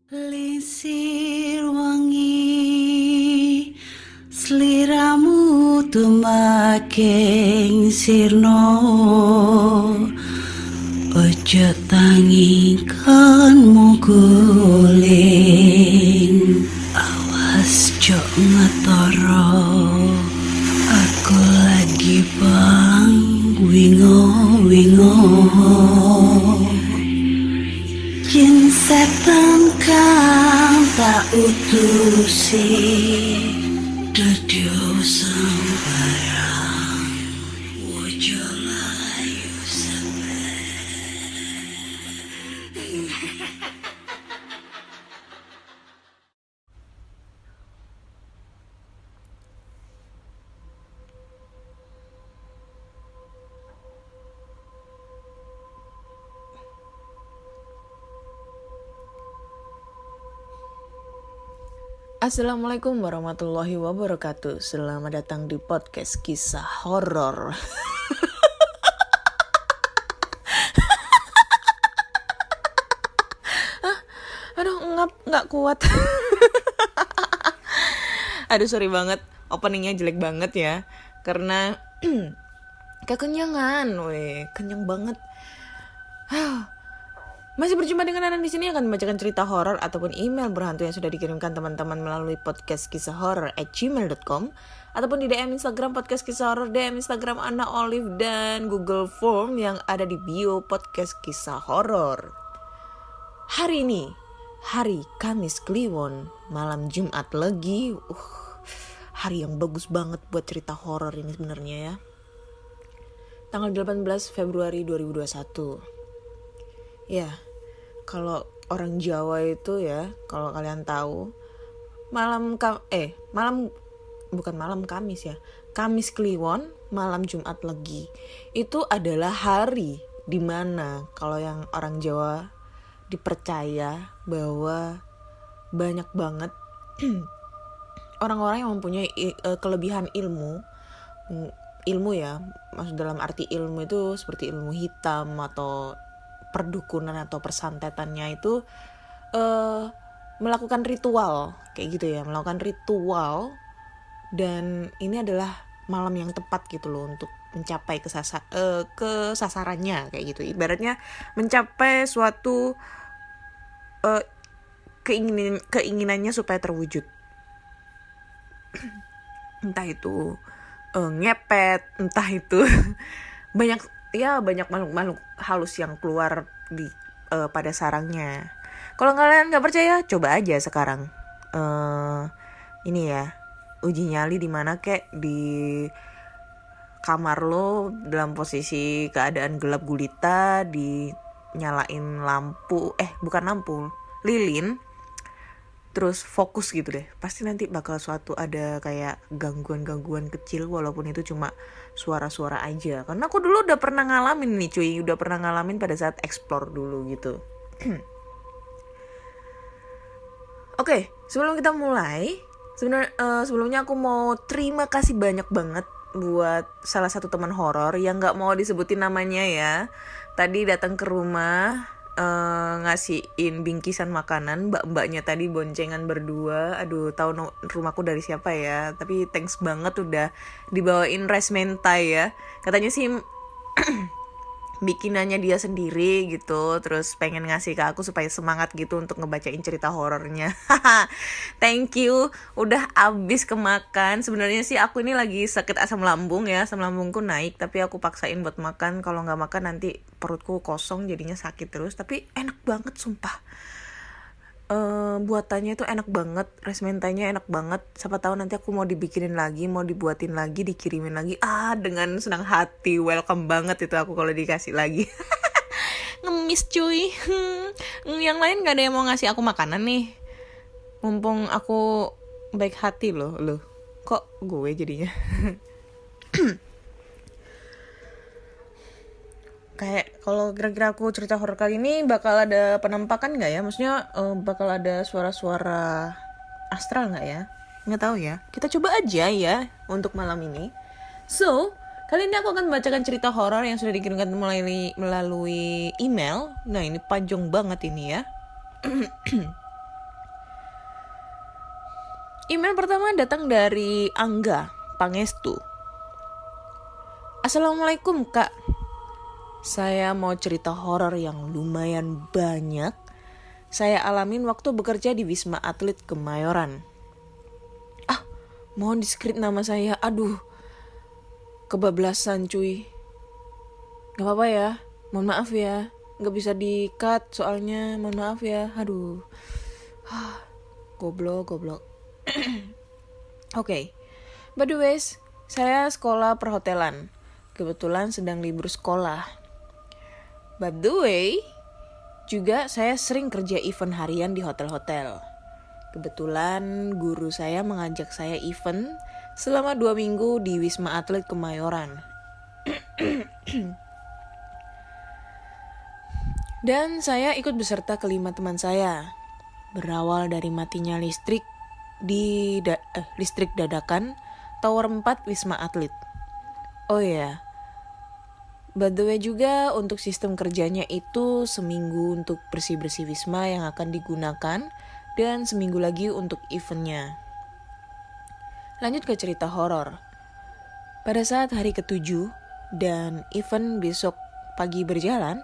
Lisir wangi sliramu tumaking sirno ojo tangi kanmu guling awas jok ngetoro aku lagi bang wingo Jin setan kang tak utusi Dadyo sembarang Wojo layu sampai Assalamualaikum warahmatullahi wabarakatuh. Selamat datang di podcast kisah horor. Aduh, nggak kuat. Aduh, sorry banget. Openingnya jelek banget ya. Karena kekenyangan, kenyang banget. Masih berjumpa dengan Anan di sini akan membacakan cerita horor ataupun email berhantu yang sudah dikirimkan teman-teman melalui podcast kisah horor @gmail.com ataupun di DM Instagram podcast kisah horor, DM Instagram Anna Olive dan Google Form yang ada di bio podcast kisah horor. Hari ini hari Kamis Kliwon, malam Jumat Legi. Hari yang bagus banget buat cerita horor ini sebenarnya ya. Tanggal 18 Februari 2021. Ya, kalau orang Jawa itu ya, kalau kalian tahu, Kamis ya. Kamis Kliwon, malam Jumat Legi. Itu adalah hari dimana kalau yang orang Jawa dipercaya bahwa banyak banget orang-orang yang mempunyai kelebihan ilmu ya, maksud dalam arti ilmu itu seperti ilmu hitam atau perdukunan atau persantetannya itu melakukan ritual kayak gitu ya, melakukan ritual, dan ini adalah malam yang tepat gitu loh untuk mencapai kesasarannya kayak gitu, ibaratnya mencapai suatu keinginannya supaya terwujud, entah itu ngepet, entah itu banyak makhluk halus yang keluar di pada sarangnya. Kalau kalian nggak percaya, coba aja sekarang ini ya, uji nyali di mana kek, di kamar lo dalam posisi keadaan gelap gulita, dinyalain lilin, terus fokus gitu deh, pasti nanti bakal ada kayak gangguan kecil, walaupun itu cuma suara-suara aja. Karena aku dulu udah pernah ngalamin nih cuy, pada saat explore dulu gitu. Oke, sebelum kita mulai, sebelumnya aku mau terima kasih banyak banget buat salah satu teman horor yang nggak mau disebutin namanya ya. Tadi datang ke rumah, ngasihin bingkisan makanan, mbak-mbaknya tadi boncengan berdua. Aduh, tahu rumahku dari siapa ya, tapi thanks banget udah dibawain rice mentai ya. Katanya sih bikinannya dia sendiri gitu, terus pengen ngasih ke aku supaya semangat gitu untuk ngebacain cerita horornya. Thank you, udah abis kemakan. Sebenarnya sih aku ini lagi sakit asam lambung ya, asam lambungku naik, tapi aku paksain buat makan. Kalau nggak makan nanti perutku kosong, jadinya sakit terus. Tapi enak banget sumpah. Buatannya itu enak banget, rice mentainya enak banget. Siapa tahu nanti aku mau dibikinin lagi, mau dibuatin lagi, dikirimin lagi. Dengan senang hati, welcome banget itu aku kalau dikasih lagi. Ngemis cuy. Yang lain gak ada yang mau ngasih aku makanan nih. Mumpung aku baik hati loh. Kok gue jadinya? Kayak kalau kira-kira aku cerita horor kali ini bakal ada penampakan nggak ya? Maksudnya bakal ada suara-suara astral nggak ya? Nggak tahu ya. Kita coba aja ya untuk malam ini. So, kali ini aku akan membacakan cerita horor yang sudah dikirimkan melalui email. Nah, ini panjang banget ini ya. Email pertama datang dari Angga Pangestu. Assalamualaikum Kak. Saya mau cerita horor yang lumayan banyak saya alamin waktu bekerja di Wisma Atlet Kemayoran. Mohon di-script nama saya. Aduh, kebablasan cuy. Gak apa-apa ya, mohon maaf ya. Gak bisa di-cut soalnya, mohon maaf ya. Aduh, goblok. Oke. By the way, saya sekolah perhotelan. Kebetulan sedang libur sekolah. By the way, juga saya sering kerja event harian di hotel-hotel. Kebetulan guru saya mengajak saya event selama 2 minggu di Wisma Atlet Kemayoran. Dan saya ikut beserta kelima teman saya. Berawal dari matinya listrik di listrik dadakan Tower 4 Wisma Atlet. Oh ya, by the way juga untuk sistem kerjanya itu seminggu untuk bersih-bersih Wisma yang akan digunakan dan seminggu lagi untuk eventnya. Lanjut ke cerita horor. Pada saat hari ke-7 dan event besok pagi berjalan,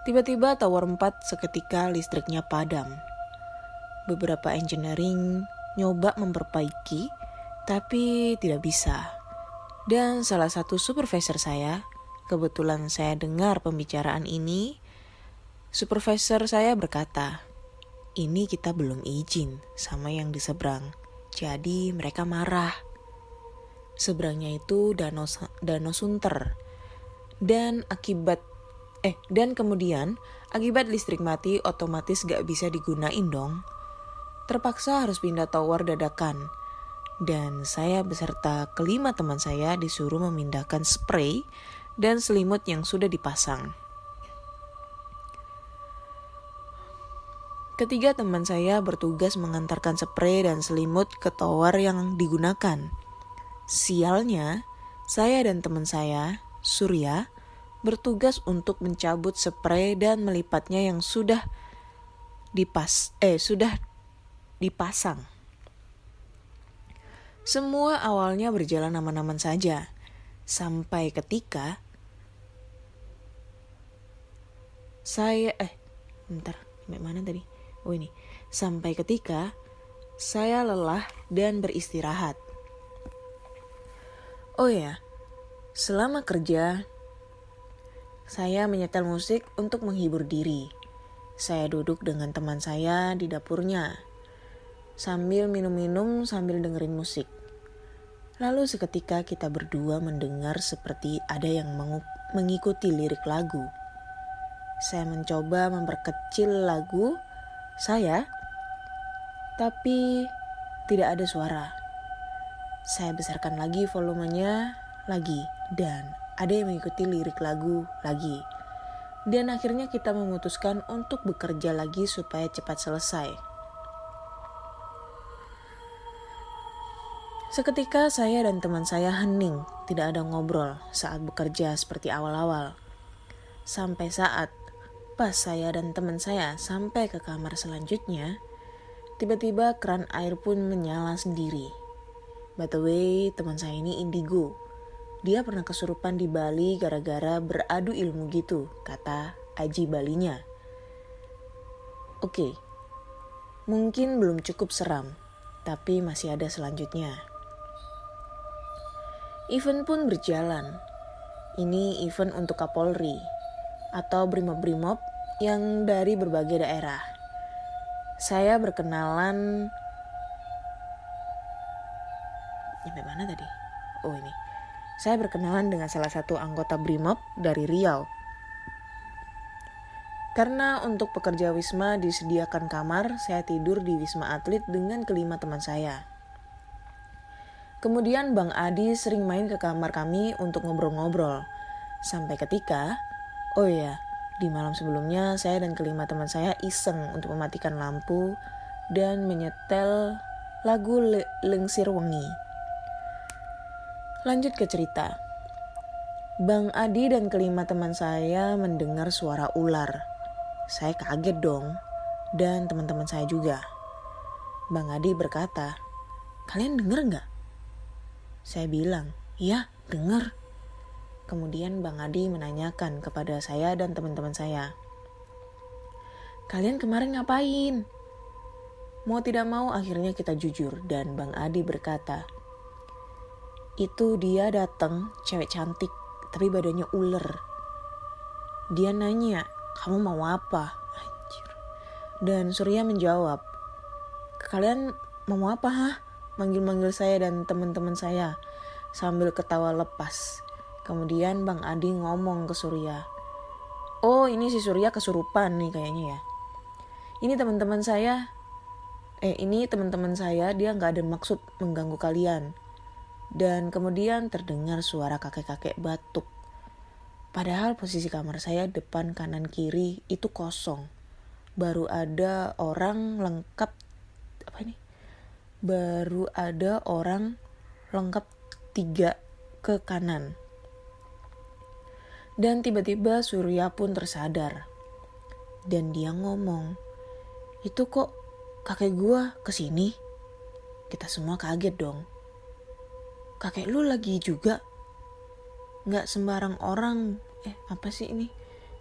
tiba-tiba Tower 4 seketika listriknya padam. Beberapa engineering nyoba memperbaiki, tapi tidak bisa. Dan salah satu supervisor saya, kebetulan saya dengar pembicaraan ini, supervisor saya berkata, ini kita belum izin sama yang di seberang, jadi mereka marah. Seberangnya itu Danau Sunter. Dan kemudian akibat listrik mati otomatis gak bisa digunain dong. Terpaksa harus pindah tower dadakan. Dan saya beserta kelima teman saya disuruh memindahkan spray dan selimut yang sudah dipasang. Ketiga teman saya bertugas mengantarkan spray dan selimut ke tower yang digunakan. Sialnya, saya dan teman saya, Surya, bertugas untuk mencabut spray dan melipatnya yang sudah dipasang. Semua awalnya berjalan aman-aman saja, sampai ketika sampai ketika saya lelah dan beristirahat. Oh ya, selama kerja, saya menyetel musik untuk menghibur diri. Saya duduk dengan teman saya di dapurnya, sambil minum-minum sambil dengerin musik. Lalu seketika kita berdua mendengar seperti ada yang mengikuti lirik lagu. Saya mencoba memperkecil lagu saya, tapi tidak ada suara. Saya besarkan lagi volumenya lagi dan ada yang mengikuti lirik lagu lagi. Dan akhirnya kita memutuskan untuk bekerja lagi supaya cepat selesai. Seketika saya dan teman saya hening, tidak ada ngobrol saat bekerja seperti awal-awal. Sampai saat pas saya dan teman saya sampai ke kamar selanjutnya, tiba-tiba keran air pun menyala sendiri. By the way, teman saya ini indigo. Dia pernah kesurupan di Bali gara-gara beradu ilmu gitu, kata Aji Balinya. Oke, mungkin belum cukup seram, tapi masih ada selanjutnya. Event pun berjalan. Ini event untuk Kapolri atau Brimob-Brimob yang dari berbagai daerah. Saya berkenalan Saya berkenalan dengan salah satu anggota Brimob dari Riau. Karena untuk pekerja Wisma disediakan kamar, saya tidur di Wisma Atlet dengan kelima teman saya. Kemudian Bang Adi sering main ke kamar kami untuk ngobrol-ngobrol. Sampai ketika, di malam sebelumnya saya dan kelima teman saya iseng untuk mematikan lampu dan menyetel lagu Lengsir Wengi. Lanjut ke cerita. Bang Adi dan kelima teman saya mendengar suara ular. Saya kaget dong, dan teman-teman saya juga. Bang Adi berkata, kalian denger gak? Saya bilang, iya denger. Kemudian Bang Adi menanyakan kepada saya dan teman-teman saya, kalian kemarin ngapain? Mau tidak mau akhirnya kita jujur dan Bang Adi berkata, itu dia datang cewek cantik tapi badannya ular. Dia nanya, kamu mau apa? Anjir. Dan Surya menjawab, kalian mau apa hah? Manggil-manggil saya dan teman-teman saya sambil ketawa lepas. Kemudian Bang Adi ngomong ke Surya, oh ini si Surya kesurupan nih kayaknya ya. Ini teman-teman saya dia gak ada maksud mengganggu kalian. Dan kemudian terdengar suara kakek-kakek batuk. Padahal posisi kamar saya depan kanan kiri itu kosong. Baru ada orang lengkap tiga ke kanan. Dan tiba-tiba Surya pun tersadar. Dan dia ngomong, itu kok kakek gua kesini? Kita semua kaget dong. Kakek lu lagi juga? Gak sembarang orang. Apa sih ini?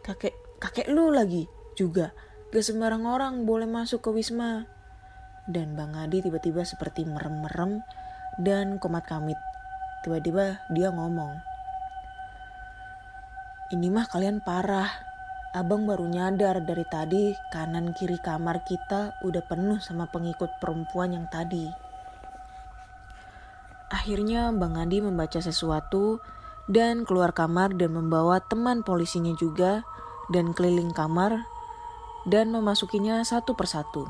Kakek lu lagi juga. Gak sembarang orang boleh masuk ke Wisma. Dan Bang Adi tiba-tiba seperti merem-merem dan komat kamit. Tiba-tiba dia ngomong, ini mah kalian parah. Abang baru nyadar dari tadi kanan kiri kamar kita udah penuh sama pengikut perempuan yang tadi. Akhirnya Bang Adi membaca sesuatu dan keluar kamar dan membawa teman polisinya juga dan keliling kamar dan memasukinya satu persatu.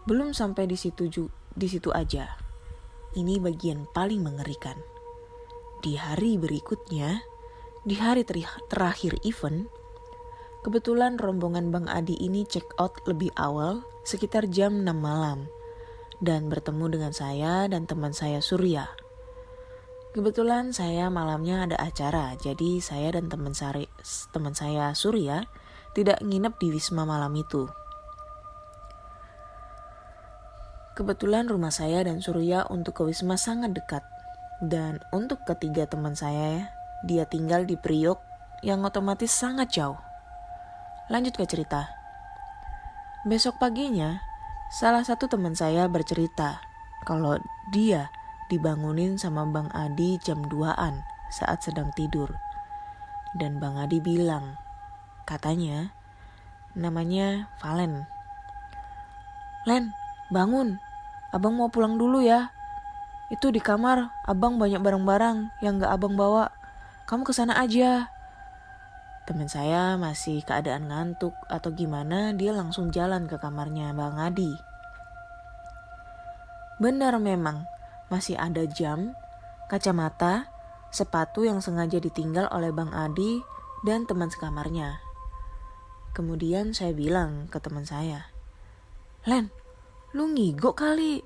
Belum sampai di situ aja. Ini bagian paling mengerikan. Di hari berikutnya, di hari terakhir event, kebetulan rombongan Bang Adi ini check out lebih awal sekitar jam 6 malam dan bertemu dengan saya dan teman saya Surya. Kebetulan saya malamnya ada acara, jadi saya dan teman saya Surya tidak nginep di Wisma malam itu. Kebetulan rumah saya dan Surya untuk ke Wisma sangat dekat. Dan untuk ketiga teman saya, dia tinggal di Priok yang otomatis sangat jauh. Lanjut ke cerita. Besok paginya, salah satu teman saya bercerita kalau dia dibangunin sama Bang Adi jam 2-an saat sedang tidur. Dan Bang Adi bilang, katanya namanya Valen. Len, bangun. Abang mau pulang dulu ya. Itu di kamar abang banyak barang-barang yang gak abang bawa. Kamu kesana aja. Teman saya masih keadaan ngantuk atau gimana, dia langsung jalan ke kamarnya Bang Adi. Benar memang, masih ada jam, kacamata, sepatu yang sengaja ditinggal oleh Bang Adi dan teman sekamarnya. Kemudian saya bilang ke teman saya, Len, lu ngigo kali.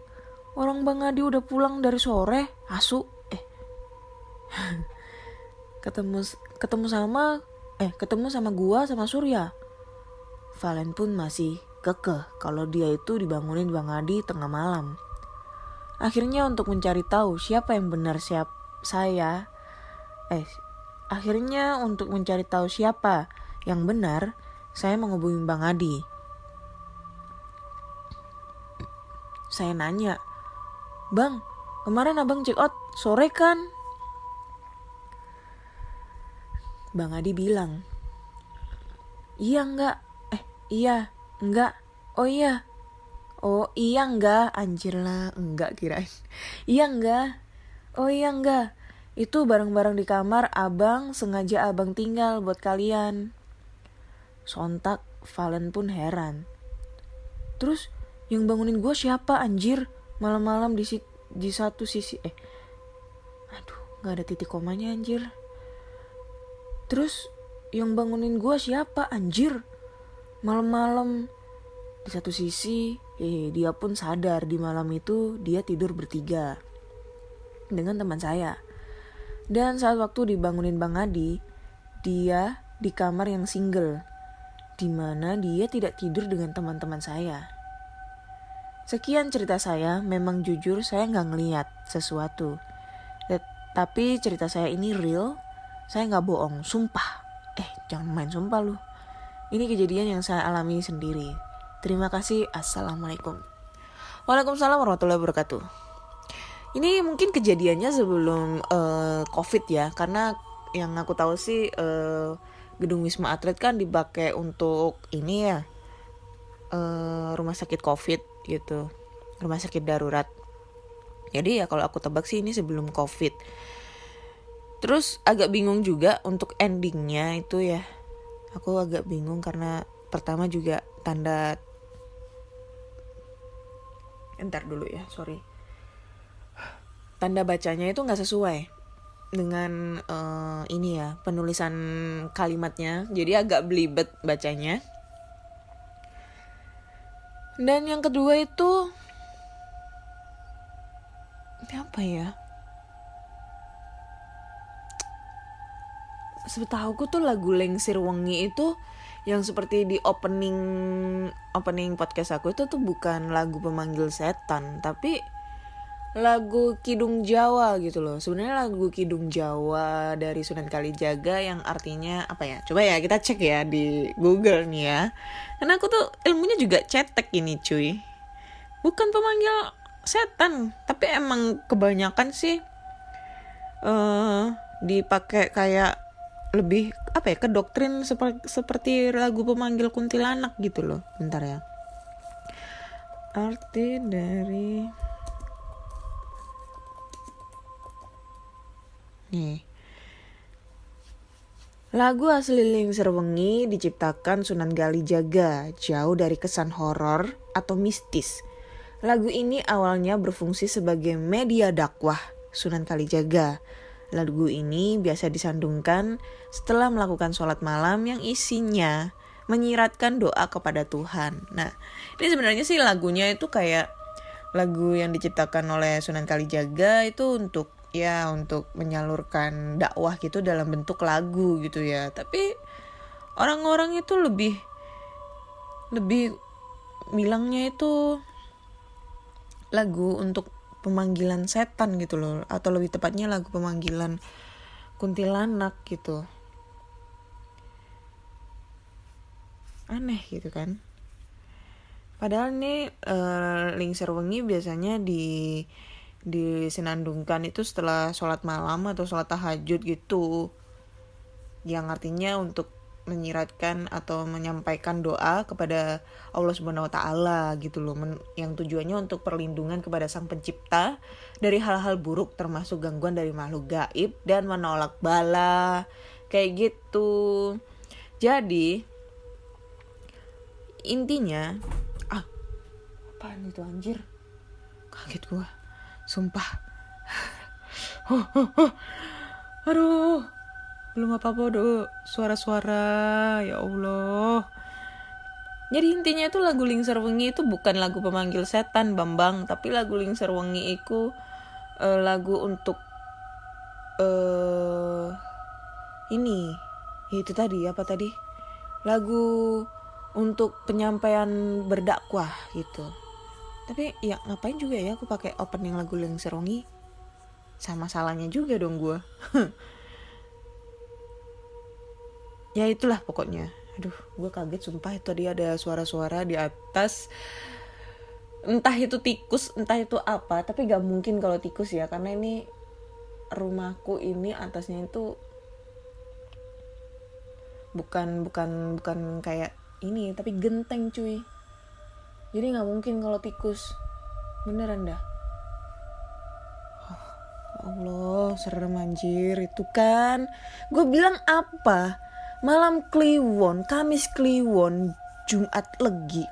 Orang Bang Adi udah pulang dari sore, asu. Ketemu sama gua sama Surya. Valen pun masih kekeh kalau dia itu dibangunin Bang Adi tengah malam. Akhirnya untuk mencari tahu siapa yang benar saya menghubungi Bang Adi. Saya nanya, Bang, kemarin abang check out sore kan? Bang Adi bilang, iya enggak, oh iya enggak, anjir lah, enggak kirain, iya enggak, itu barang-barang di kamar abang sengaja abang tinggal buat kalian. Sontak Valen pun heran, terus yang bangunin gue siapa anjir? Malam-malam di satu sisi. Gak ada titik komanya anjir. Terus yang bangunin gue siapa anjir? Malam-malam di satu sisi. Dia pun sadar di malam itu dia tidur bertiga dengan teman saya. Dan saat waktu dibangunin Bang Adi, dia di kamar yang single, di mana dia tidak tidur dengan teman-teman saya. Sekian cerita saya, memang jujur saya nggak ngeliat sesuatu. Tapi cerita saya ini real, saya nggak bohong, sumpah. Jangan main sumpah lu. Ini kejadian yang saya alami sendiri. Terima kasih, assalamualaikum. Waalaikumsalam warahmatullahi wabarakatuh. Ini mungkin kejadiannya sebelum COVID ya, karena yang aku tahu sih gedung Wisma Atlet kan dipakai untuk ini ya, rumah sakit COVID gitu, rumah sakit darurat. Jadi ya kalau aku tebak sih ini sebelum COVID. Terus agak bingung juga untuk endingnya itu ya. Aku agak bingung karena pertama juga tanda, entar dulu ya, sorry. Tanda bacanya itu nggak sesuai dengan ini ya, penulisan kalimatnya. Jadi agak belibet bacanya. Dan yang kedua itu apa ya? Setahuku tuh lagu Lengsir Wengi itu yang seperti di opening podcast aku itu tuh bukan lagu pemanggil setan, tapi lagu Kidung Jawa gitu loh. Sebenarnya lagu Kidung Jawa dari Sunan Kalijaga yang artinya apa ya? Coba ya kita cek ya di Google nih ya. Karena aku tuh ilmunya juga cetek ini cuy. Bukan pemanggil setan, tapi emang kebanyakan sih dipakai kayak lebih apa ya, ke doktrin seperti lagu pemanggil kuntilanak gitu loh. Bentar ya. Arti dari nih. Lagu asli Lengsir Wengi diciptakan Sunan Kalijaga, jauh dari kesan horor atau mistis. Lagu ini awalnya berfungsi sebagai media dakwah Sunan Kalijaga. Lagu ini biasa disandungkan setelah melakukan sholat malam yang isinya menyiratkan doa kepada Tuhan. Nah, ini sebenarnya sih lagunya itu kayak lagu yang diciptakan oleh Sunan Kalijaga itu untuk menyalurkan dakwah gitu dalam bentuk lagu gitu ya. Tapi orang-orang itu lebih bilangnya itu lagu untuk pemanggilan setan gitu loh, atau lebih tepatnya lagu pemanggilan kuntilanak gitu. Aneh gitu kan. Padahal ini Lengsir Wengi biasanya disenandungkan itu setelah sholat malam atau sholat tahajud gitu, yang artinya untuk menyiratkan atau menyampaikan doa kepada Allah Subhanahu wa taala gitu loh, yang tujuannya untuk perlindungan kepada Sang Pencipta dari hal-hal buruk termasuk gangguan dari makhluk gaib dan menolak bala kayak gitu. Jadi intinya apaan itu anjir? Kaget gua. Sumpah. Aduh. Belum apa-apa udah suara-suara. Ya Allah. Jadi intinya itu lagu Lengsir Wengi itu bukan lagu pemanggil setan, Bambang. Tapi lagu Lengsir Wengi itu lagu untuk ini. Ya itu tadi, apa tadi? Lagu untuk penyampaian berdakwah gitu. Tapi ya ngapain juga ya aku pakai opening lagu Lengsir Wengi? Sama salahnya juga dong gue. Ya itulah pokoknya. Aduh, gue kaget sumpah, itu tadi ada suara-suara di atas. Entah itu tikus, entah itu apa. Tapi gak mungkin kalau tikus ya, karena ini rumahku ini atasnya itu bukan kayak ini, tapi genteng cuy. Jadi gak mungkin kalau tikus. Beneran dah. Allah, serem anjir itu kan. Gue bilang apa? Malam Kliwon, Kamis Kliwon, Jumat Legi.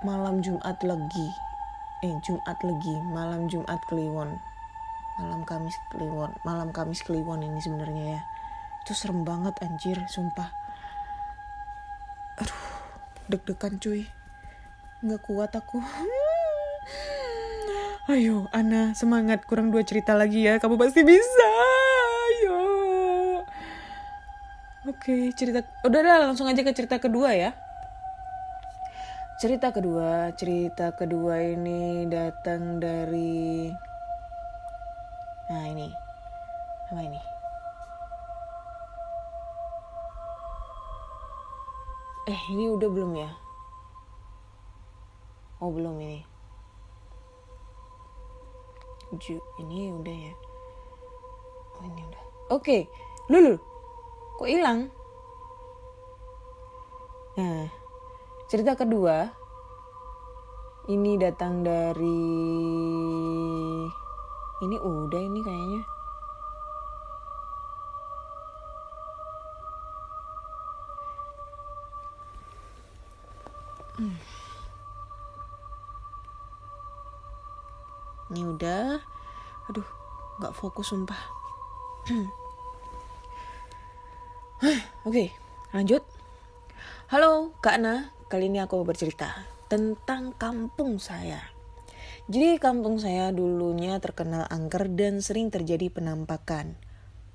Malam Jumat Legi. Jumat Legi, malam Jumat Kliwon. Malam Kamis Kliwon ini sebenarnya ya. Itu serem banget anjir, sumpah. Aduh, deg-degan cuy. Nggak kuat aku. Ayo, Ana, semangat. Kurang 2 cerita lagi ya. Kamu pasti bisa. Ayo. Oke, cerita. Udah langsung aja ke cerita kedua ya. Cerita kedua ini datang dari, nah ini, apa ini? Ini udah belum ya? Oh belum ini. Ini udah ya? Oh ini udah. Oke, Lulu, kok hilang? Nah, cerita kedua ini datang dari, ini udah ini kayaknya. Ini udah, aduh, nggak fokus sumpah. Oke, lanjut. Halo Kak Ana, kali ini aku bercerita tentang kampung saya. Jadi kampung saya dulunya terkenal angker dan sering terjadi penampakan.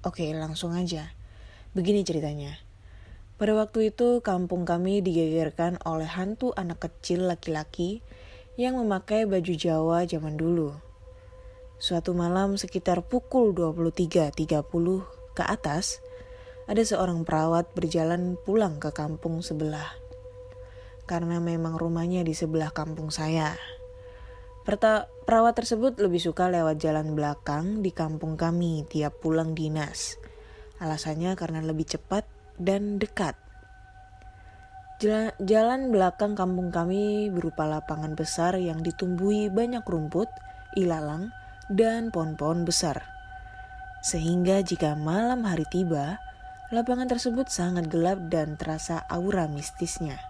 Oke, langsung aja. Begini ceritanya. Pada waktu itu kampung kami digegerkan oleh hantu anak kecil laki-laki yang memakai baju Jawa zaman dulu. Suatu malam sekitar pukul 23.30 ke atas, ada seorang perawat berjalan pulang ke kampung sebelah. Karena memang rumahnya di sebelah kampung saya. Perawat tersebut lebih suka lewat jalan belakang di kampung kami tiap pulang dinas. Alasannya karena lebih cepat dan dekat. Jalan belakang kampung kami berupa lapangan besar yang ditumbuhi banyak rumput, ilalang, dan pohon-pohon besar. Sehingga jika malam hari tiba, lapangan tersebut sangat gelap dan terasa aura mistisnya.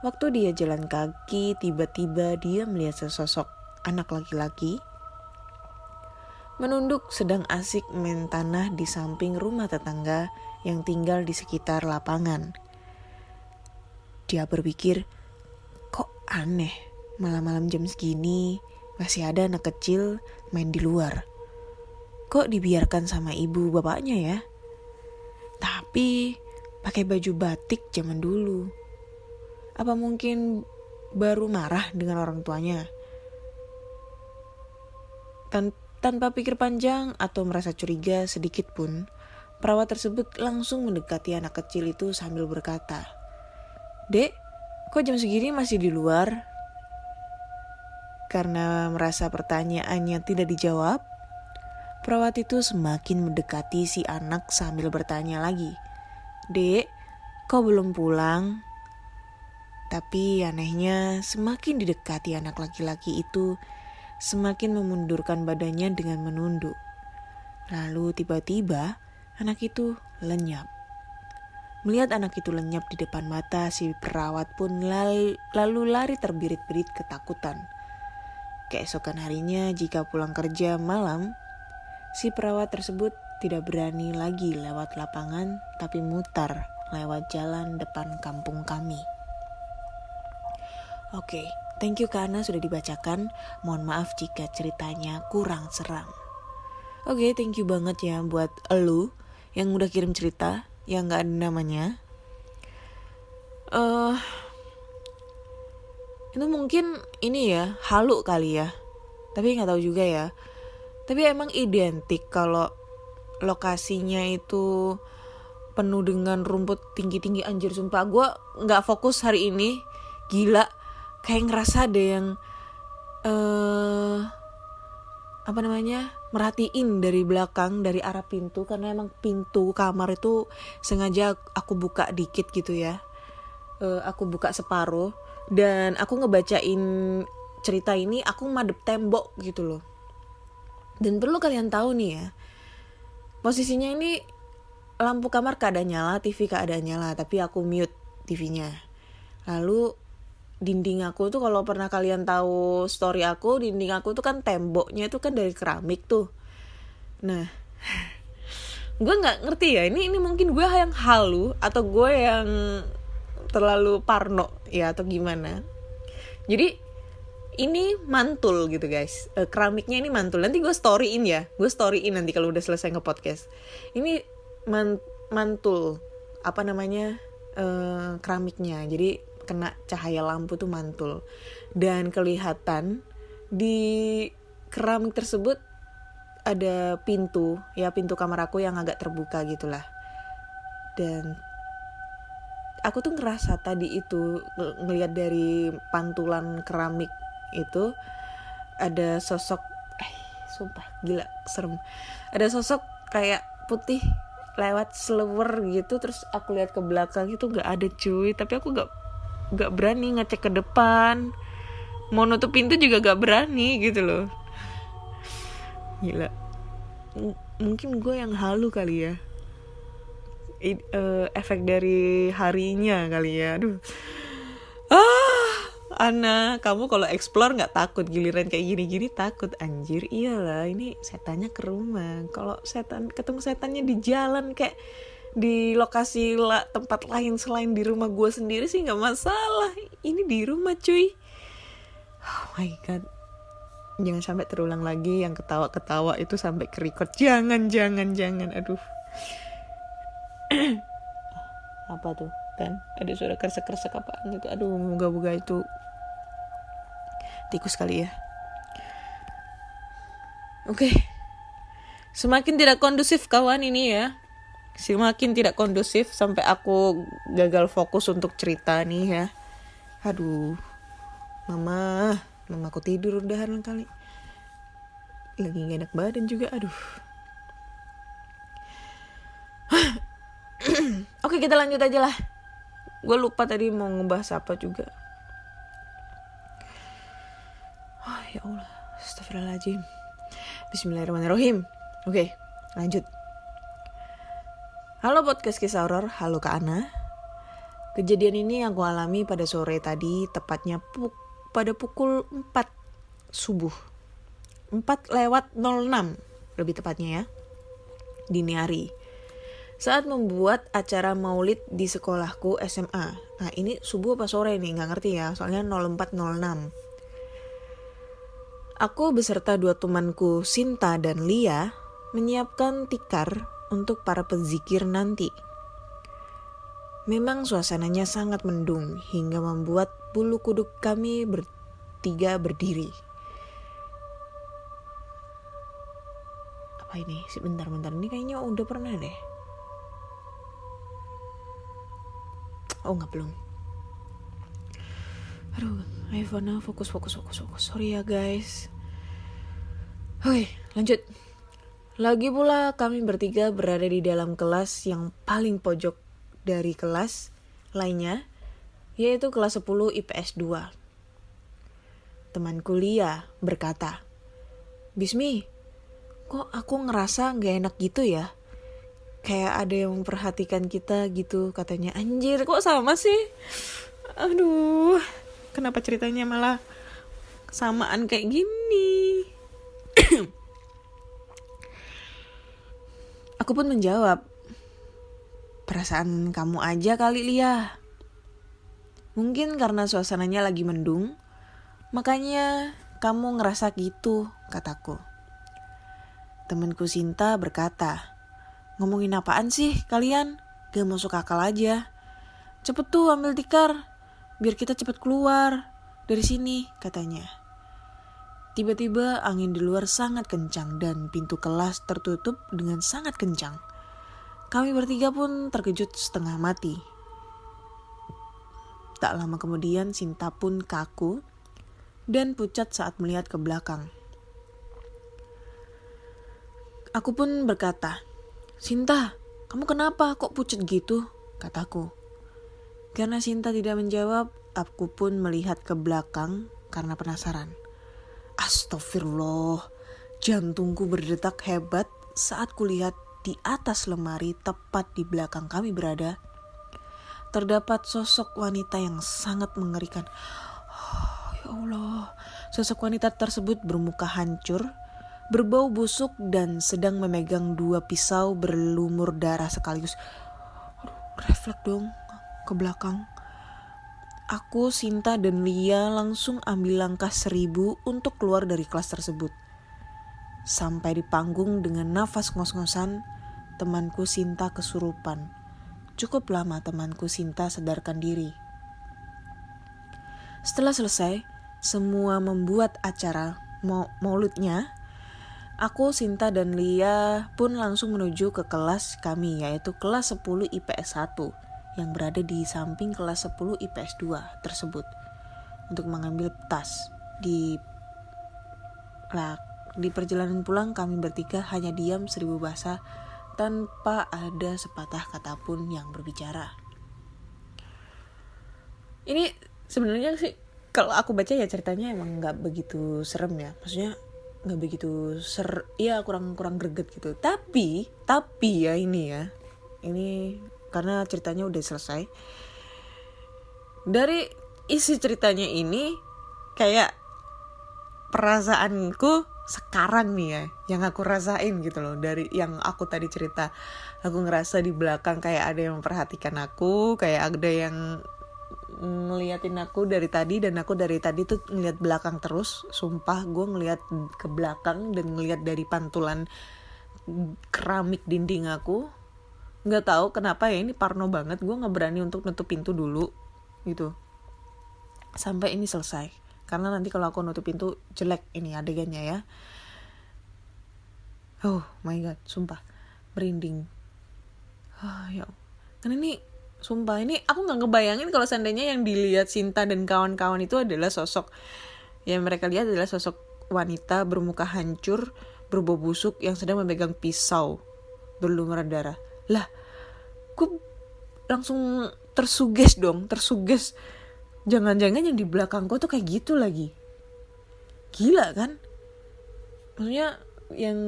Waktu dia jalan kaki, tiba-tiba dia melihat sesosok anak laki-laki menunduk sedang asik main tanah di samping rumah tetangga yang tinggal di sekitar lapangan. Dia berpikir, kok aneh, malam-malam jam segini masih ada anak kecil main di luar. Kok dibiarkan sama ibu bapaknya ya? Tapi pakai baju batik zaman dulu. Apa mungkin baru marah dengan orang tuanya? Tanpa pikir panjang atau merasa curiga sedikit pun, perawat tersebut langsung mendekati anak kecil itu sambil berkata, "Dek, kok jam segini masih di luar?" Karena merasa pertanyaannya tidak dijawab, perawat itu semakin mendekati si anak sambil bertanya lagi, "Dek, kok belum pulang?" Tapi anehnya semakin didekati anak laki-laki itu, semakin memundurkan badannya dengan menunduk. Lalu tiba-tiba anak itu lenyap. Melihat anak itu lenyap di depan mata, si perawat pun lalu lari terbirit-birit ketakutan. Keesokan harinya jika pulang kerja malam, si perawat tersebut tidak berani lagi lewat lapangan tapi mutar lewat jalan depan kampung kami. Oke, thank you Kak Ana sudah dibacakan. Mohon maaf jika ceritanya kurang seram. Oke, thank you banget ya buat elu yang udah kirim cerita yang gak ada namanya. Itu mungkin ini ya, halu kali ya. Tapi gak tahu juga ya. Tapi emang identik kalau lokasinya itu penuh dengan rumput tinggi-tinggi. Anjir sumpah, gue gak fokus hari ini. Gila, kayak ngerasa ada yang merhatiin dari belakang, dari arah pintu. Karena emang pintu kamar itu sengaja aku buka dikit gitu ya. Aku buka separuh. Dan aku ngebacain cerita ini, aku madep tembok gitu loh. Dan perlu kalian tahu nih ya, posisinya ini lampu kamar keadaan nyala, TV keadaan nyala, tapi aku mute TV-nya. Lalu dinding aku tuh, kalau pernah kalian tahu story aku, dinding aku tuh kan temboknya itu kan dari keramik tuh. Nah, gue nggak ngerti ya, ini mungkin gue yang halu atau gue yang terlalu parno ya atau gimana. Jadi ini mantul gitu guys, keramiknya ini mantul. Nanti gue storyin ya, gue storyin nanti kalau udah selesai nge-podcast. Ini mantul keramiknya. Jadi kena cahaya lampu tuh mantul. Dan kelihatan di keramik tersebut ada pintu kamar aku yang agak terbuka gitulah. Dan aku tuh ngerasa tadi itu ngelihat dari pantulan keramik itu ada sosok sumpah gila serem. Ada sosok kayak putih lewat seluwer gitu, terus aku lihat ke belakang itu nggak ada cuy, tapi aku nggak berani ngecek ke depan, mau nutup pintu juga nggak berani gitu loh. Gila, mungkin gue yang halu kali ya, efek dari harinya kali ya. Aduh, Ana, kamu kalau explore nggak takut, giliran kayak gini-gini takut anjir. Iyalah, ini setannya ke rumah. Kalau ketemu setannya di jalan kayak di lokasi tempat lain selain di rumah gue sendiri sih nggak masalah. Ini di rumah cuy. Oh my god, jangan sampai terulang lagi yang ketawa-ketawa itu sampai ke record. Jangan. Aduh. Apa tuh kan? Ada suara kresek-kresek apaan gitu. Aduh, moga-moga itu tikus kali ya. Oke. Semakin tidak kondusif kawan ini ya. Semakin tidak kondusif sampai aku gagal fokus untuk cerita nih ya. Aduh. Mamaku tidur udahan kali. Lagi gak enak badan juga, aduh. Oke, kita lanjut aja lah. Gue lupa tadi mau ngebahas apa juga. Oh ya Allah, astagfirullahaladzim. Bismillahirrahmanirrahim. Oke, lanjut. Halo podcast kisah horor, halo Kak Ana. Kejadian ini aku alami pada sore tadi, tepatnya pada pukul 4 subuh. 4:06 lebih tepatnya ya. Dini hari. Saat membuat acara maulid di sekolahku SMA. Nah ini subuh apa sore nih, gak ngerti ya, soalnya 04:06. Aku beserta 2 temanku Sinta dan Lia menyiapkan tikar untuk para pezikir nanti. Memang suasananya sangat mendung hingga membuat bulu kuduk kami bertiga berdiri. Apa ini? Bentar, ini kayaknya udah pernah deh. Oh nggak, belum. Aduh, ayo Fana, fokus. Sorry ya guys. Oke, lanjut. Lagi pula kami bertiga berada di dalam kelas yang paling pojok dari kelas lainnya, yaitu kelas 10 IPS 2. Temanku Lia berkata, "Bismi, kok aku ngerasa gak enak gitu ya? Kayak ada yang memperhatikan kita gitu," katanya. Anjir, kok sama sih? Aduh, kenapa ceritanya malah kesamaan kayak gini? Aku pun menjawab, "Perasaan kamu aja kali, Lia. Mungkin karena suasananya lagi mendung, makanya kamu ngerasa gitu," kataku. Temanku Sinta berkata, "Ngomongin apaan sih kalian? Gak masuk akal aja. Cepet tuh ambil tikar, biar kita cepet keluar dari sini," katanya. Tiba-tiba angin di luar sangat kencang dan pintu kelas tertutup dengan sangat kencang. Kami bertiga pun terkejut setengah mati. Tak lama kemudian Sinta pun kaku dan pucat saat melihat ke belakang. Aku pun berkata, "Sinta, kamu kenapa kok pucat gitu?" kataku. Karena Sinta tidak menjawab, aku pun melihat ke belakang karena penasaran. Astagfirullah, jantungku berdetak hebat saat kulihat di atas lemari tepat di belakang kami berada, terdapat sosok wanita yang sangat mengerikan. Oh, ya Allah, sosok wanita tersebut bermuka hancur, berbau busuk dan sedang memegang 2 pisau berlumur darah sekaligus. Refleks dong ke belakang. Aku, Sinta, dan Lia langsung ambil langkah 1000 untuk keluar dari kelas tersebut. Sampai di panggung dengan nafas ngos-ngosan, temanku Sinta kesurupan. Cukup lama temanku Sinta sadarkan diri. Setelah selesai semua membuat acara maulidnya, aku, Sinta, dan Lia pun langsung menuju ke kelas kami, yaitu kelas 10 IPS 1 yang berada di samping kelas 10 IPS 2 tersebut, untuk mengambil tas. Di perjalanan pulang kami bertiga hanya diam 1000 bahasa tanpa ada sepatah kata pun yang berbicara. Ini sebenarnya sih kalau aku baca ya ceritanya emang nggak begitu serem ya, maksudnya nggak begitu kurang greget gitu. Tapi ya ini karena ceritanya udah selesai. Dari isi ceritanya ini kayak perasaanku sekarang nih ya, yang aku rasain gitu loh. Dari yang aku tadi cerita, aku ngerasa di belakang kayak ada yang memperhatikan aku, kayak ada yang ngeliatin aku dari tadi, dan aku dari tadi tuh ngeliat belakang terus. Sumpah gue ngeliat ke belakang dan ngeliat dari pantulan keramik dinding aku. Nggak tahu kenapa ya, ini parno banget. Gue nggak berani untuk nutup pintu dulu gitu sampai ini selesai, karena nanti kalau aku nutup pintu jelek ini adegannya ya. Oh my god, sumpah merinding. Ya, karena ini sumpah ini aku nggak ngebayangin kalau seandainya yang dilihat Sinta dan kawan-kawan itu adalah sosok yang mereka lihat adalah sosok wanita bermuka hancur, berbau busuk yang sedang memegang pisau berlumuran darah. Lah, gue langsung tersuges. Jangan-jangan yang di belakangku tuh kayak gitu lagi. Gila kan? Maksudnya yang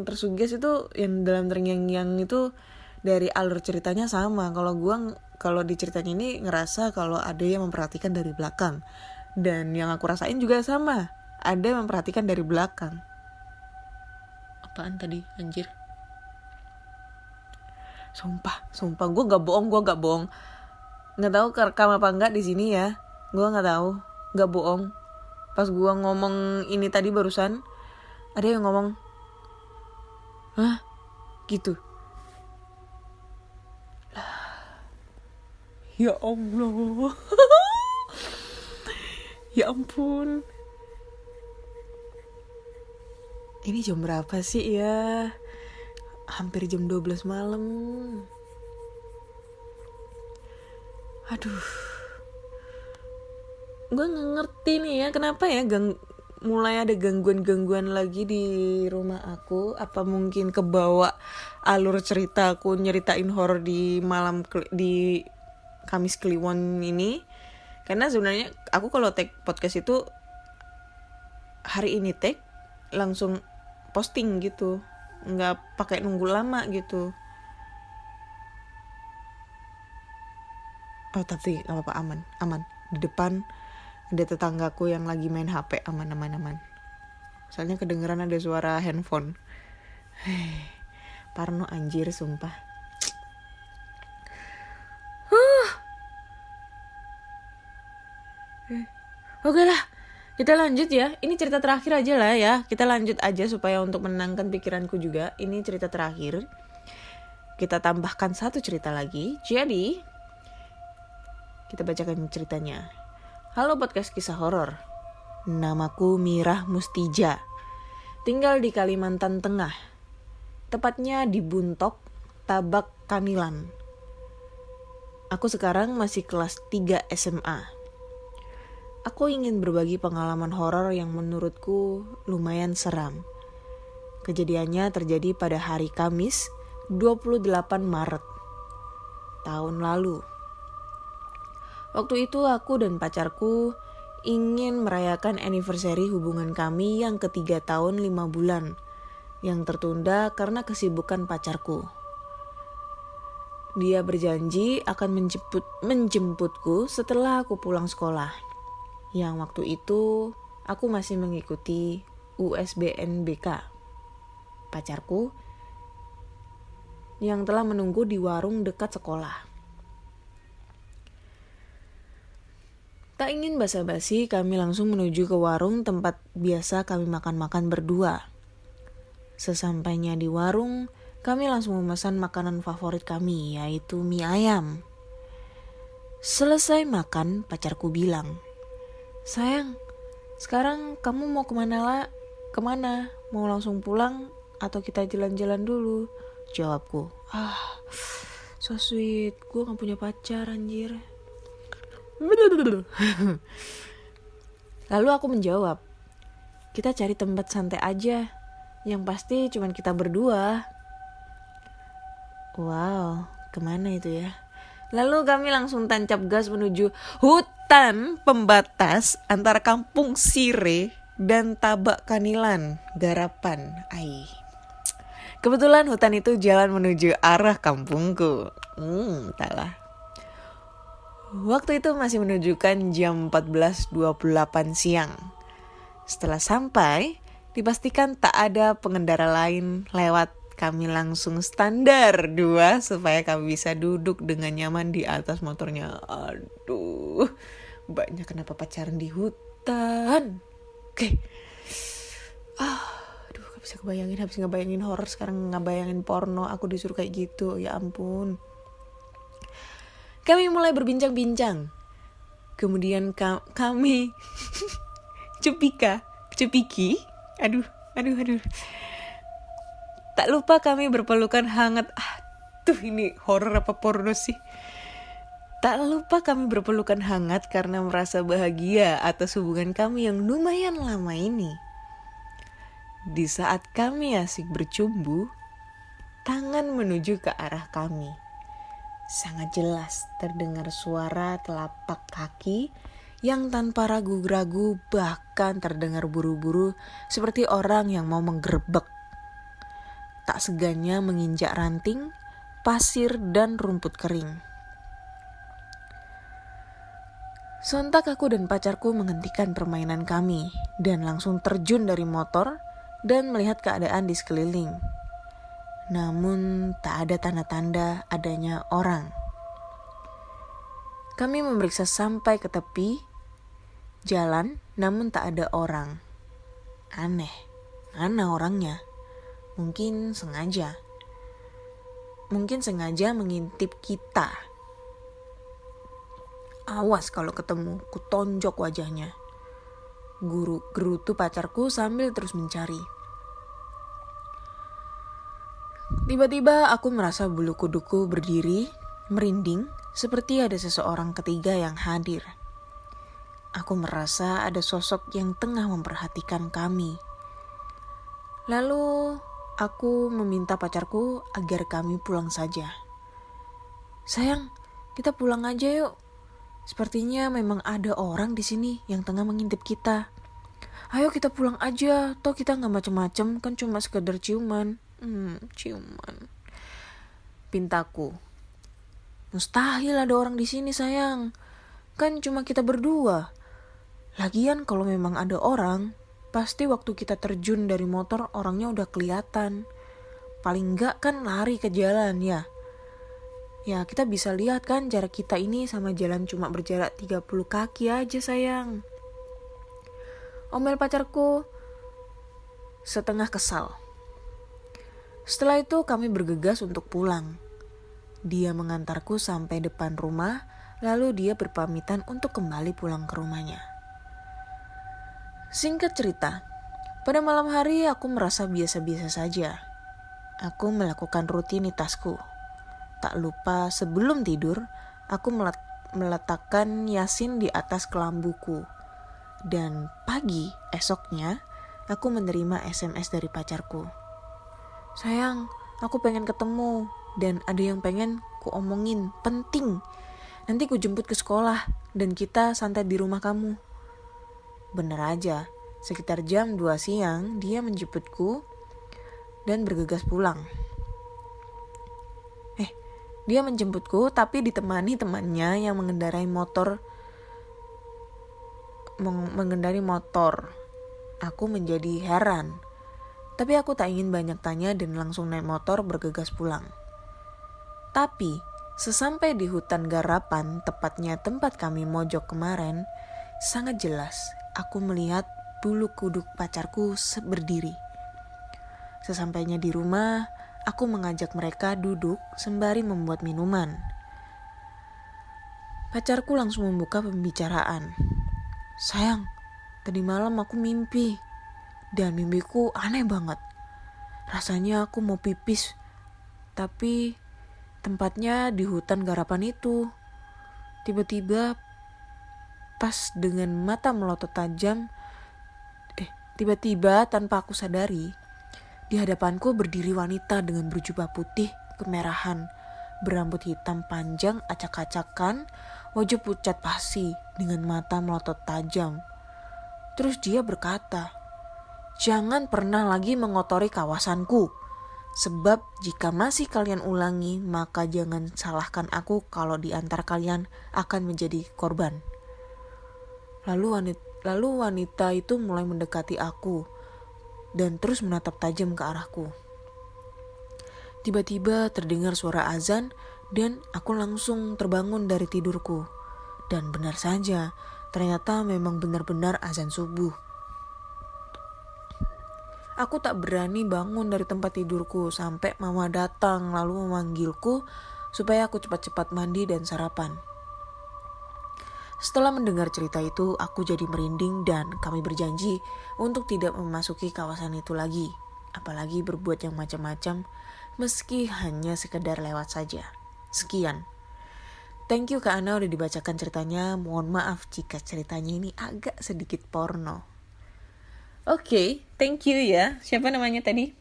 tersuges itu yang dalam terngiang-ngiang itu dari alur ceritanya sama. Kalau di ceritanya ini ngerasa kalau ada yang memperhatikan dari belakang, dan yang aku rasain juga sama, ada yang memperhatikan dari belakang. Apaan tadi anjir? Sumpah gue gak bohong. Nggak tahu kerekam apa enggak di sini ya, gue nggak tahu, nggak bohong. Pas gue ngomong ini tadi barusan, ada yang ngomong, hah gitu. Ya Allah. Ya ampun. Ini jam berapa sih ya? Hampir jam 12 malam. Aduh. Gue gak ngerti nih ya, kenapa ya mulai ada gangguan-gangguan lagi di rumah aku. Apa mungkin kebawa alur cerita aku nyeritain horor di di Kamis Kliwon ini. Karena sebenarnya aku kalau take podcast itu hari ini take langsung posting gitu, nggak pakai nunggu lama gitu. Oh tapi nggak apa-apa, aman. Di depan ada tetanggaku yang lagi main HP, aman. Soalnya kedengeran ada suara handphone. Parno anjir sumpah. Oke lah, kita lanjut ya. Ini cerita terakhir aja lah ya. Kita lanjut aja supaya untuk menenangkan pikiranku juga. Ini cerita terakhir. Kita tambahkan satu cerita lagi. Jadi, kita bacakan ceritanya. Halo podcast kisah horor. Namaku Mirah Mustija. Tinggal di Kalimantan Tengah. Tepatnya di Buntok, Tabak Kanilan. Aku sekarang masih kelas 3 SMA. Aku ingin berbagi pengalaman horor yang menurutku lumayan seram. Kejadiannya terjadi pada hari Kamis 28 Maret tahun lalu. Waktu itu aku dan pacarku ingin merayakan anniversary hubungan kami yang ke-3 tahun 5 bulan yang tertunda karena kesibukan pacarku. Dia berjanji akan menjemputku setelah aku pulang sekolah. Yang waktu itu aku masih mengikuti USBNBK. Pacarku yang telah menunggu di warung dekat sekolah. Tak ingin basa-basi, kami langsung menuju ke warung tempat biasa kami makan-makan berdua. Sesampainya di warung, kami langsung memesan makanan favorit kami, yaitu mie ayam. Selesai makan, pacarku bilang, sayang, sekarang kamu mau kemana? Mau langsung pulang atau kita jalan-jalan dulu? Jawabku. So sweet, gue gak punya pacar anjir. Lalu aku menjawab, kita cari tempat santai aja. Yang pasti cuman kita berdua. Wow, kemana itu ya? Lalu kami langsung tancap gas menuju hutan pembatas antara Kampung Sire dan Tabak Kanilan, Garapan. Kebetulan hutan itu jalan menuju arah kampungku. Entahlah. Waktu itu masih menunjukkan jam 14.28 siang. Setelah sampai, dipastikan tak ada pengendara lain lewat. Kami langsung standar 2 supaya kami bisa duduk dengan nyaman di atas motornya. Aduh, banyak kenapa pacaran di hutan. Oke. Aduh, gak bisa kebayangin. Habis ngebayangin horor, sekarang ngebayangin porno. Aku disuruh kayak gitu, ya ampun. Kami mulai berbincang-bincang. Kemudian kami cepiki. Aduh. Tak lupa kami berpelukan hangat. Ini horor apa porno sih? Tak lupa kami berpelukan hangat karena merasa bahagia atas hubungan kami yang lumayan lama ini. Di saat kami asik bercumbu, tangan menuju ke arah kami. Sangat jelas terdengar suara telapak kaki yang tanpa ragu-ragu, bahkan terdengar buru-buru seperti orang yang mau menggerebek. Tak segannya menginjak ranting, pasir, dan rumput kering. Sontak aku dan pacarku menghentikan permainan kami dan langsung terjun dari motor dan melihat keadaan di sekeliling. Namun tak ada tanda-tanda adanya orang. Kami memeriksa sampai ke tepi jalan, namun tak ada orang. Aneh, mana orangnya? Mungkin sengaja mengintip kita. Awas kalau ketemu, ku tonjok wajahnya. Gerutu pacarku sambil terus mencari. Tiba-tiba aku merasa bulu kuduku berdiri, merinding, seperti ada seseorang ketiga yang hadir. Aku merasa ada sosok yang tengah memperhatikan kami. Lalu aku meminta pacarku agar kami pulang saja. Sayang, kita pulang aja yuk. Sepertinya memang ada orang di sini yang tengah mengintip kita. Ayo kita pulang aja, toh kita nggak macem-macem, kan cuma sekedar ciuman. Ciuman. Pintaku. Mustahil ada orang di sini sayang. Kan cuma kita berdua. Lagian kalau memang ada orang, pasti waktu kita terjun dari motor orangnya udah kelihatan. Paling enggak kan lari ke jalan ya. Ya kita bisa lihat kan jarak kita ini sama jalan cuma berjarak 30 kaki aja sayang. Omel pacarku setengah kesal. Setelah itu kami bergegas untuk pulang. Dia mengantarku sampai depan rumah, lalu dia berpamitan untuk kembali pulang ke rumahnya. Singkat cerita, pada malam hari aku merasa biasa-biasa saja. Aku melakukan rutinitasku. Tak lupa sebelum tidur, aku meletakkan Yasin di atas kelambuku. Dan pagi esoknya, aku menerima SMS dari pacarku. Sayang, aku pengen ketemu dan ada yang pengen ku omongin, penting. Nanti ku jemput ke sekolah dan kita santai di rumah kamu. Bener aja, sekitar jam 2 siang dia menjemputku dan bergegas pulang. Dia menjemputku tapi ditemani temannya yang mengendarai motor. Aku menjadi heran. Tapi aku tak ingin banyak tanya dan langsung naik motor bergegas pulang. Tapi sesampai di hutan Garapan, tepatnya tempat kami mojok kemarin, sangat jelas aku melihat bulu kuduk pacarku berdiri. Sesampainya di rumah, aku mengajak mereka duduk sembari membuat minuman. Pacarku langsung membuka pembicaraan. sayang, tadi malam aku mimpi. Dan mimpiku aneh banget. Rasanya aku mau pipis, tapi tempatnya di hutan garapan itu. Tiba-tiba pas dengan mata melotot tajam, tiba-tiba tanpa aku sadari, di hadapanku berdiri wanita dengan berjubah putih kemerahan, berambut hitam panjang acak-acakan, wajah pucat pasi dengan mata melotot tajam. Terus dia berkata, "Jangan pernah lagi mengotori kawasanku. Sebab jika masih kalian ulangi, maka jangan salahkan aku kalau di antara kalian akan menjadi korban." Lalu wanita itu mulai mendekati aku dan terus menatap tajam ke arahku. Tiba-tiba terdengar suara azan dan aku langsung terbangun dari tidurku. Dan benar saja, ternyata memang benar-benar azan subuh. Aku tak berani bangun dari tempat tidurku sampai mama datang lalu memanggilku supaya aku cepat-cepat mandi dan sarapan. Setelah mendengar cerita itu, aku jadi merinding dan kami berjanji untuk tidak memasuki kawasan itu lagi. Apalagi berbuat yang macam-macam, meski hanya sekedar lewat saja. Sekian. Thank you Kak Ana udah dibacakan ceritanya. Mohon maaf jika ceritanya ini agak sedikit porno. Oke, thank you ya. Siapa namanya tadi?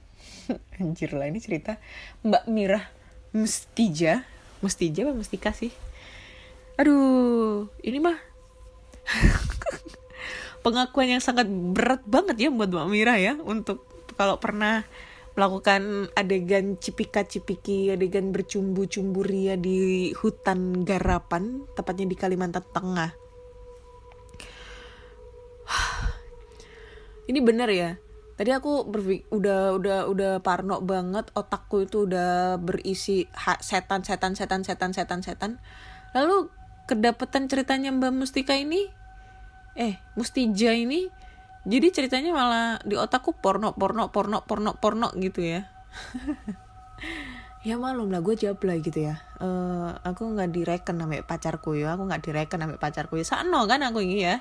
Anjir lah ini cerita Mbak Mirah Mustija apa Mustika sih? Aduh, ini mah pengakuan yang sangat berat banget ya buat Mbak Mira ya, untuk kalau pernah melakukan adegan cipika-cipiki, adegan bercumbu-cumbu ria di hutan garapan, tepatnya di Kalimantan Tengah. Ini benar ya. Tadi aku udah parno banget, otakku itu udah berisi setan. Lalu kedapetan ceritanya Mbak Mustika ini, Mustija ini, jadi ceritanya malah di otakku porno gitu ya. Ya malum lah, gue jablay gitu ya. Aku nggak direken sama pacarku ya, sano kan aku ini ya.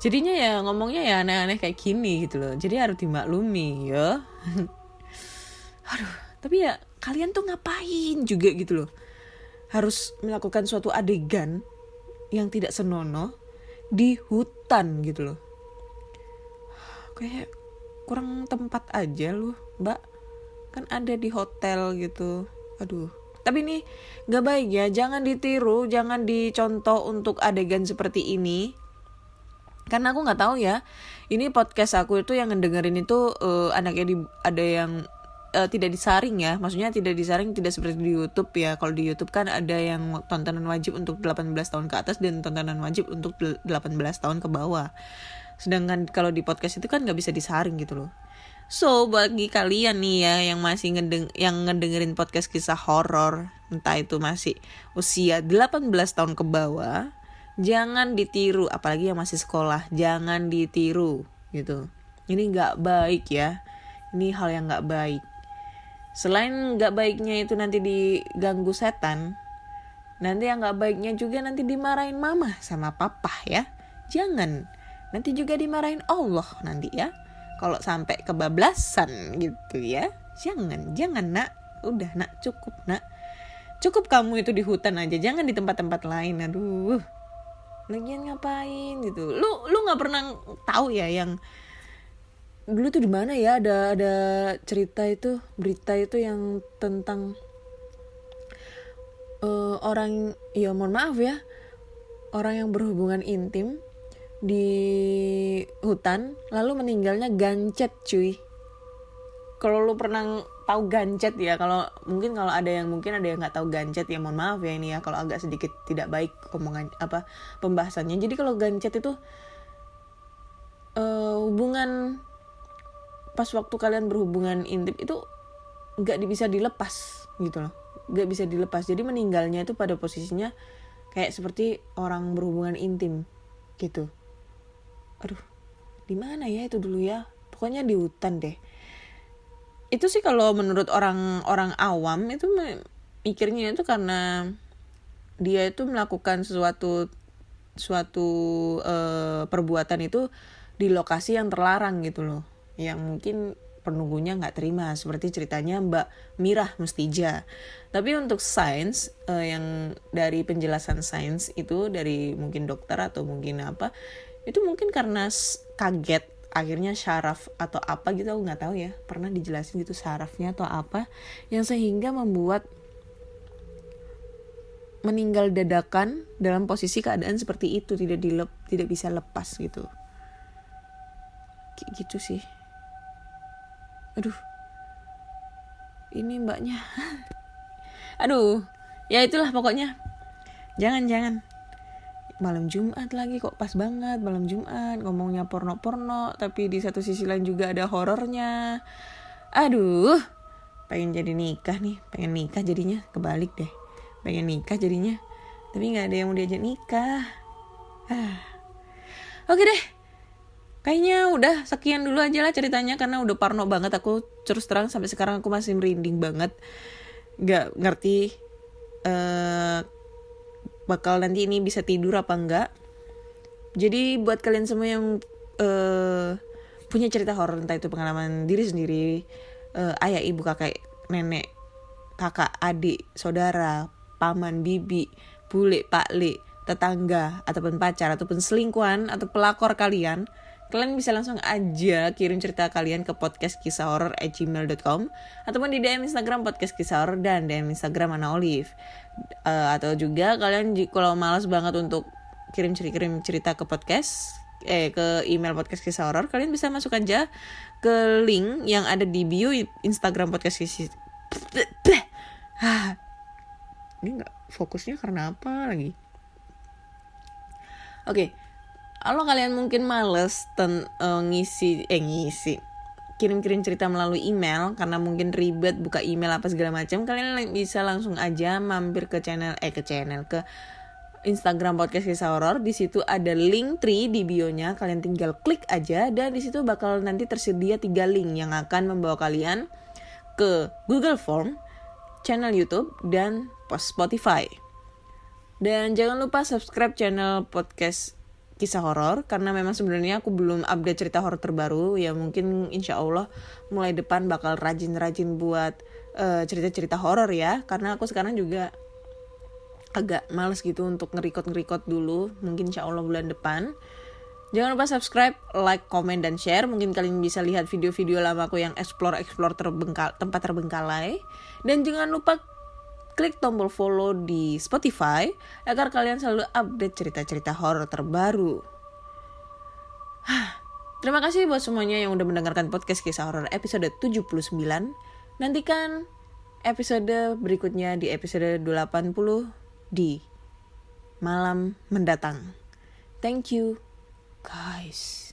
Jadinya ya ngomongnya ya aneh-aneh kayak gini gitu loh. Jadi harus dimaklumi ya. Aduh, tapi ya kalian tuh ngapain juga gitu loh. Harus melakukan suatu adegan yang tidak senonoh di hutan gitu loh. Kayak kurang tempat aja lu, Mbak. Kan ada di hotel gitu. Aduh. Tapi ini gak baik ya. Jangan ditiru, jangan dicontoh untuk adegan seperti ini. Karena aku gak tahu ya. Ini podcast aku itu yang ngedengerin itu anaknya ada yang tidak disaring ya, maksudnya tidak disaring, tidak seperti di YouTube ya. Kalau di YouTube kan ada yang tontonan wajib untuk 18 tahun ke atas dan tontonan wajib untuk 18 tahun ke bawah. Sedangkan kalau di podcast itu kan nggak bisa disaring gitu loh. So bagi kalian nih ya yang masih ngedengerin podcast kisah horor, entah itu masih usia 18 tahun ke bawah, jangan ditiru, apalagi yang masih sekolah, jangan ditiru gitu. Ini nggak baik ya. Ini hal yang nggak baik. Selain gak baiknya itu nanti diganggu setan, nanti yang gak baiknya juga nanti dimarahin mama sama papa ya. Jangan, nanti juga dimarahin Allah nanti ya, kalau sampai kebablasan gitu ya. Jangan nak, udah nak, cukup kamu itu di hutan aja, jangan di tempat-tempat lain. Aduh, lagian ngapain gitu. Lu gak pernah tahu ya yang dulu tuh di mana ya ada cerita itu, berita itu yang tentang orang, ya mohon maaf ya, orang yang berhubungan intim di hutan lalu meninggalnya gancet cuy. Kalau lu pernah tahu gancet ya, kalau ada yang nggak tahu gancet ya mohon maaf ya ini ya kalau agak sedikit tidak baik omongan pembahasannya. Jadi kalau gancet itu hubungan pas waktu kalian berhubungan intim itu nggak bisa dilepas gitu loh, nggak bisa dilepas. Jadi meninggalnya itu pada posisinya kayak seperti orang berhubungan intim gitu. Aduh, di mana ya itu dulu ya? Pokoknya di hutan deh. Itu sih kalau menurut orang awam itu mikirnya itu karena dia itu melakukan sesuatu suatu perbuatan itu di lokasi yang terlarang gitu loh, yang mungkin penunggunya nggak terima, seperti ceritanya Mbak Mirah Mustija. Tapi untuk sains, yang dari penjelasan sains itu dari mungkin dokter atau mungkin apa, itu mungkin karena kaget akhirnya syaraf atau apa gitu, aku nggak tahu ya, pernah dijelasin gitu syarafnya atau apa yang sehingga membuat meninggal dadakan dalam posisi keadaan seperti itu, tidak bisa lepas gitu. Kayak gitu sih. Aduh, ini mbaknya. Aduh, ya itulah pokoknya. Jangan. Malam Jumat lagi kok, pas banget malam Jumat ngomongnya porno, tapi di satu sisi lain juga ada horornya. Aduh, pengen nikah jadinya, kebalik deh. Pengen nikah jadinya, tapi nggak ada yang mau diajak nikah. Oke deh. Kayaknya udah sekian dulu aja lah ceritanya, karena udah parno banget aku, terus terang sampai sekarang aku masih merinding banget. Gak ngerti bakal nanti ini bisa tidur apa enggak. Jadi buat kalian semua yang punya cerita horor, entah itu pengalaman diri sendiri, ayah, ibu, kakek, nenek, kakak, adik, saudara, paman, bibi, bule, pakle, tetangga, ataupun pacar, ataupun selingkuhan, atau pelakor kalian bisa langsung aja kirim cerita kalian ke podcastkisahhoror@gmail.com ataupun di DM Instagram podcast kisah horor dan DM Instagram Ana Olive. Atau juga kalian kalau malas banget untuk kirim cerita ke podcast, ke email podcast kisah horor, kalian bisa masuk aja ke link yang ada di bio Instagram podcast kisah. Ini nggak fokusnya karena apa lagi? Oke. Kalau kalian mungkin males ngisi kirim-kirim cerita melalui email karena mungkin ribet buka email apa segala macam, kalian bisa langsung aja mampir ke Instagram podcast kisah horor. Di situ ada link tree di bio-nya, kalian tinggal klik aja dan di situ bakal nanti tersedia 3 link yang akan membawa kalian ke Google Form, channel YouTube dan Spotify. Dan jangan lupa subscribe channel podcast kisah horor, karena memang sebenarnya aku belum update cerita horor terbaru. Ya mungkin insya Allah mulai depan bakal rajin buat cerita-cerita horor ya, karena aku sekarang juga agak males gitu untuk nge-record dulu. Mungkin insya Allah bulan depan. Jangan lupa subscribe, like, comment, dan share. Mungkin kalian bisa lihat video-video lama aku yang explore tempat terbengkalai. Dan jangan lupa klik tombol follow di Spotify agar kalian selalu update cerita-cerita horor terbaru. Terima kasih buat semuanya yang udah mendengarkan podcast kisah horor episode 79. Nantikan episode berikutnya di episode 80 di malam mendatang. Thank you guys.